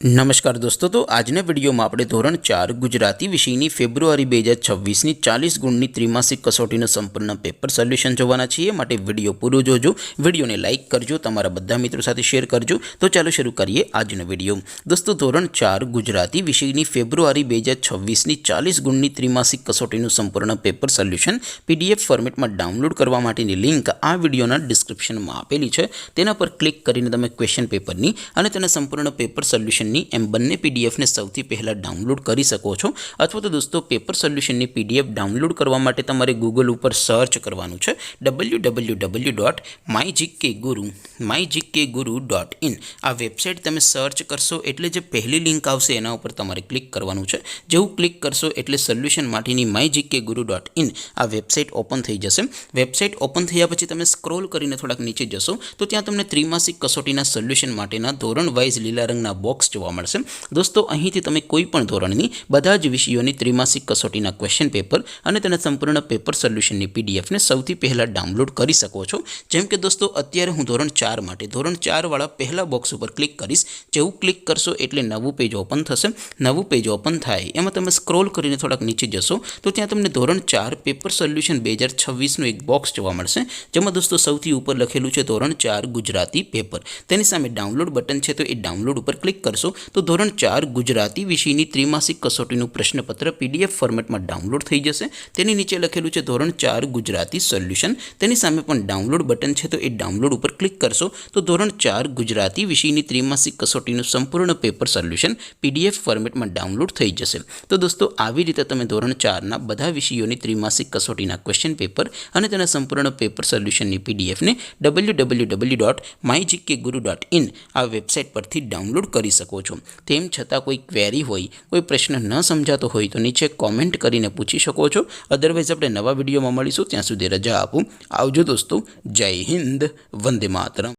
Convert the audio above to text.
नमस्कार दोस्तों, तो આજના વિડીયોમાં આપણે ધોરણ 4 ગુજરાતી વિષયની ફેબ્રુઆરી 2026ની 40 ગુણની ત્રિમાસિક કસોટીનું સંપૂર્ણ પેપર સોલ્યુશન જોવાના છીએ। માટે વિડીયો પૂરો જોજો, વિડીયોને લાઇક કરજો, તમારા બધા મિત્રો સાથે શેર કરજો। તો ચાલો શરૂ કરીએ આજનો વિડીયો। દોસ્તો, ધોરણ 4 ગુજરાતી વિષયની ફેબ્રુઆરી 2026ની 40 ગુણની ત્રિમાસિક કસોટીનું સંપૂર્ણ પેપર સોલ્યુશન પીડીએફ ફોર્મેટમાં ડાઉનલોડ કરવા માટેની લિંક આ વિડીયોના ડિસ્ક્રિપ્શનમાં આપેલી છે। તેના પર ક્લિક કરીને તમે ક્વેશ્ચન પેપરની અને તેના સંપૂર્ણ પેપર સોલ્યુશન एम बने पीडीएफ ने सौथी पहला डाउनलॉड करी सको छो। अथवा तो दोस्तों पेपर सोल्यूशन की पीडीएफ डाउनलॉड करवा माटे तमारे गूगल पर सर्च करवानुं छे www.mygkguru.in। आ वेबसाइट तमे सर्च करशो एटले जे पहली लिंक आवशे एना उपर तमारे क्लिक करवानुं छे। जेवुं क्लिक करशो एटले सोल्यूशन माटेनी mygkguru.in आ वेबसाइट ओपन थई जशे। वेबसाइट ओपन थया पछी तमे स्क्रॉल करीने थोड़ाक नीचे जशो तो त्यां तमने त्रिमासिक कसोटीना सोल्यूशन माटेना धोरण वाइज लीला रंगना बॉक्स जोवा मळशे। दोस्तों, અહીંથી તમે કોઈ પણ ધોરણની બધા જ વિષયોની ત્રિમાસિક કસોટીના ક્વેશ્ચન પેપર અને તેના સંપૂર્ણ પેપર સોલ્યુશનની પીડીએફને સૌથી પહેલા ડાઉનલોડ કરી શકો છો। જેમ કે દોસ્તો, અત્યારે હું ધોરણ 4 માટે ધોરણ 4 વાળા પહેલા બોક્સ ઉપર ક્લિક કરીશ। જેવું ક્લિક કરશો એટલે નવું પેજ ઓપન થશે। નવું પેજ ઓપન થાય એમાં તમે સ્ક્રોલ કરીને થોડાક નીચે જશો તો ત્યાં તમને ધોરણ 4 પેપર સોલ્યુશન 2026નું એક બોક્સ જોવા મળશે, જેમાં દોસ્તો સૌથી ઉપર લખેલું છે ધોરણ 4 ગુજરાતી પેપર। તેની સામે ડાઉનલોડ બટન છે, તો એ ડાઉનલોડ ઉપર ક્લિક करशो तो धोरण 4 गुजराती विषयनी त्रिमासिक कसोटीनुं प्रश्नपत्र पीडीएफ फॉर्मेट में डाउनलॉड थई जशे। तेनी नीचे लखेलुं छे धोरण 4 गुजराती सोल्यूशन। तेनी सामे पण डाउनलॉड बटन छे, तो ए डाउनलॉड पर क्लिक करशो तो धोरण 4 गुजराती विषयनी त्रिमासिक कसोटीनुं संपूर्ण पेपर सोल्यूशन पीडीएफ फॉर्मेट में डाउनलॉड थई जशे। तो दोस्तों, આવી રીતે તમે ધોરણ 4 ના બધા વિષયોની ત્રિમાસિક કસોટીના ક્વેશ્ચન પેપર અને તેના સંપૂર્ણ પેપર સોલ્યુશનની પીડીએફ ને www.mygkguru.in આ વેબસાઇટ પરથી ડાઉનલોડ કરી શકો છો। તેમ છતાં કોઈ ક્વેરી હોય, કોઈ પ્રશ્ન ન સમજાતો હોય તો નીચે કોમેન્ટ કરીને પૂછી શકો છો। અધરવાઇઝ આપણે નવા વિડીયોમાં મળીશું, ત્યાં સુધી રજા આપું। આવજો દોસ્તો, જય હિન્દ, વંદે માતરમ।